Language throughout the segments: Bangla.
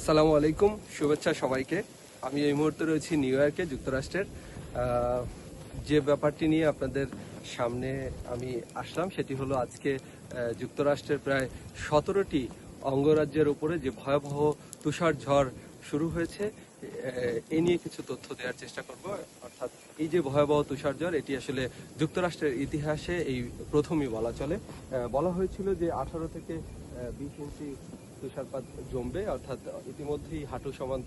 আসসালামু আলাইকুম, শুভেচ্ছা সবাইকে। আমি এই মুহূর্তে রয়েছি নিউ ইয়র্কে, যুক্তরাষ্ট্রের। যে ব্যাপারটি নিয়ে আপনাদের সামনে আমি আসলাম সেটি হলো আজকে যুক্তরাষ্ট্রের প্রায় 17টি অঙ্গরাজ্যের উপরে যে ভয়াবহ তুষার ঝড় শুরু হয়েছে, এ নিয়ে কিছু তথ্য দেওয়ার চেষ্টা করব। অর্থাৎ এই যে ভয়াবহ তুষার ঝড়, এটি আসলে যুক্তরাষ্ট্রের ইতিহাসে এই প্রথমই বলা চলে। বলা হয়েছিল যে 18 থেকে 20 ইঞ্চি তুষারপাত জমবে, অর্থাৎ ইতিমধ্যেই হাঁটু সমান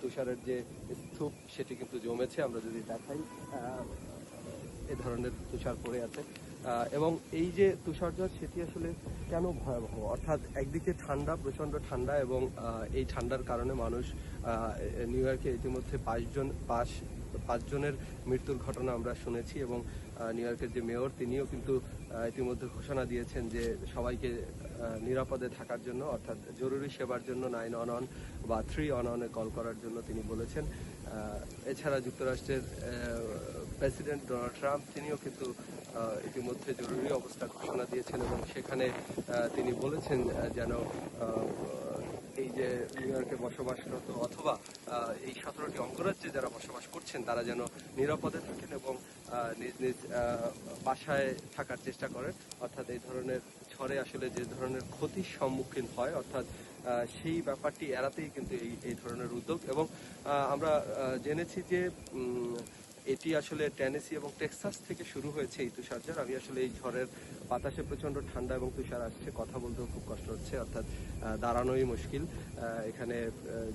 তুষারের যে স্তূপ সেটি কিন্তু জমেছে। আমরা যদি দেখাই, এ ধরনের তুষার পড়ে আছে। এবং এই যে তুষারঝড় সেটি আসলে কেন ভয়াবহ, অর্থাৎ একদিকে ঠান্ডা, প্রচণ্ড ঠান্ডা, এবং এই ঠান্ডার কারণে মানুষ নিউ ইয়র্কে ইতিমধ্যে পাঁচজনের মৃত্যুর ঘটনা আমরা শুনেছি। এবং নিউ ইয়র্কের যে মেয়র, তিনিও কিন্তু ইতিমধ্যে ঘোষণা দিয়েছেন যে সবাইকে নিরাপদে থাকার জন্য, অর্থাৎ জরুরি সেবার জন্য 911 বা 311-এ কল করার জন্য তিনি বলেছেন। এছাড়া যুক্তরাষ্ট্রের প্রেসিডেন্ট ডোনাল্ড ট্রাম্প, তিনিও কিন্তু ইতিমধ্যে জরুরি অবস্থা ঘোষণা দিয়েছেন, এবং সেখানে তিনি বলেছেন যেন এই যে নিউ ইয়র্কে বসবাসরত অথবা এই 17টি অঙ্গরাজ্যে যারা বসবাস করছেন তারা যেন নিরাপদে থাকেন এবং নিজ নিজ বাসায় থাকার চেষ্টা করেন। অর্থাৎ এই ধরনের ঝড়ে আসলে যে ধরনের ক্ষতির সম্মুখীন হয়, অর্থাৎ সেই ব্যাপারটি এড়াতেই কিন্তু এই ধরনের উদ্যোগ। এবং আমরা জেনেছি যে এটি আসলে টেনেসি এবং টেক্সাস থেকে শুরু হয়েছে এই তুষারঝড়। আমি আসলে এই ঝড়ের বাতাসে প্রচণ্ড ঠান্ডা এবং তুষার আসছে, কথা বলতেও খুব কষ্ট হচ্ছে, অর্থাৎ দাঁড়ানোই মুশকিল। এখানে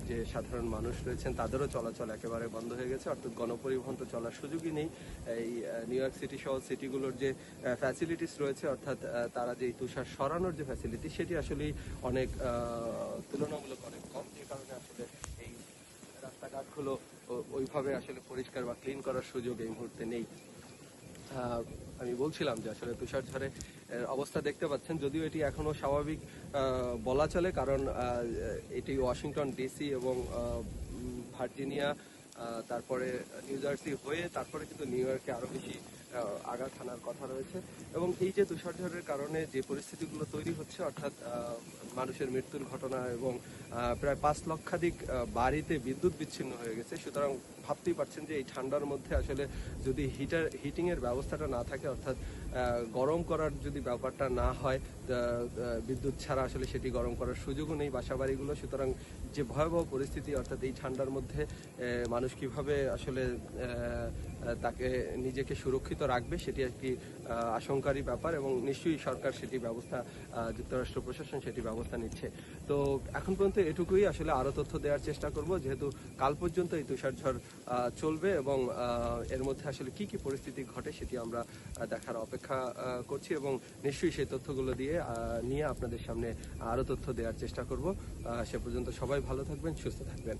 যে সাধারণ মানুষ রয়েছেন তাদেরও চলাচল একেবারে বন্ধ হয়ে গেছে, অর্থাৎ গণপরিবহন তো চলার সুযোগই নেই। এই নিউ ইয়র্ক সিটি সহ সিটিগুলোর যে ফ্যাসিলিটিস রয়েছে, অর্থাৎ তারা যে তুষার সরানোর যে ফ্যাসিলিটি, সেটি আসলেই অনেক তুলনামূলক অনেক কম। যে কারণে আসলে এই রাস্তাঘাটগুলো ওইভাবে আসলে পরিষ্কার বা ক্লিন করার সুযোগ এই মুহূর্তে নেই। আমি বলছিলাম যে আসলে তুষার ঝড়ে অবস্থা দেখতে পাচ্ছেন, যদিও এটি এখনো স্বাভাবিক বলা চলে, কারণ এটি ওয়াশিংটন ডিসি এবং ভার্জিনিয়া, তারপরে নিউ জার্সি হয়ে তারপরে কিন্তু নিউ ইয়র্কে আরো বেশি আঘাত হানার কথা রয়েছে। এবং এই যে তুষারঝড়ের কারণে যে পরিস্থিতিগুলো তৈরি হচ্ছে, অর্থাৎ মানুষের মৃত্যুর ঘটনা এবং প্রায় 5 লক্ষাধিক বাড়িতে বিদ্যুৎ বিচ্ছিন্ন হয়ে গেছে। সুতরাং ভাবতেই পারছেন যে এই ঠান্ডার মধ্যে আসলে যদি হিটিংয়ের ব্যবস্থাটা না থাকে, অর্থাৎ গরম করার যদি ব্যাপারটা না হয়, বিদ্যুৎ ছাড়া আসলে সেটি গরম করার সুযোগও নেই বাসাবাড়িগুলো। সুতরাং যে ভয়াবহ পরিস্থিতি, অর্থাৎ এই ঠান্ডার মধ্যে মানুষ কিভাবে আসলে তাকে নিজেকে সুরক্ষিত রাখবে, সেটি একটি আশঙ্কারই ব্যাপার, এবং নিশ্চয়ই সরকার সেটি ব্যবস্থা, যুক্তরাষ্ট্র প্রশাসন সেটি ব্যবস্থা নিচ্ছে। তো এখন পর্যন্ত এটুকুই, আসলে আরও তথ্য দেওয়ার চেষ্টা করব, যেহেতু কাল পর্যন্ত এই তুষারঝড় চলবে, এবং এর মধ্যে আসলে কি কি পরিস্থিতি ঘটে সেটি আমরা দেখার অপেক্ষা করছি, এবং নিশ্চয়ই সেই তথ্যগুলো নিয়ে আপনাদের সামনে আরও তথ্য দেওয়ার চেষ্টা করব। সে পর্যন্ত সবাই ভালো থাকবেন, সুস্থ থাকবেন।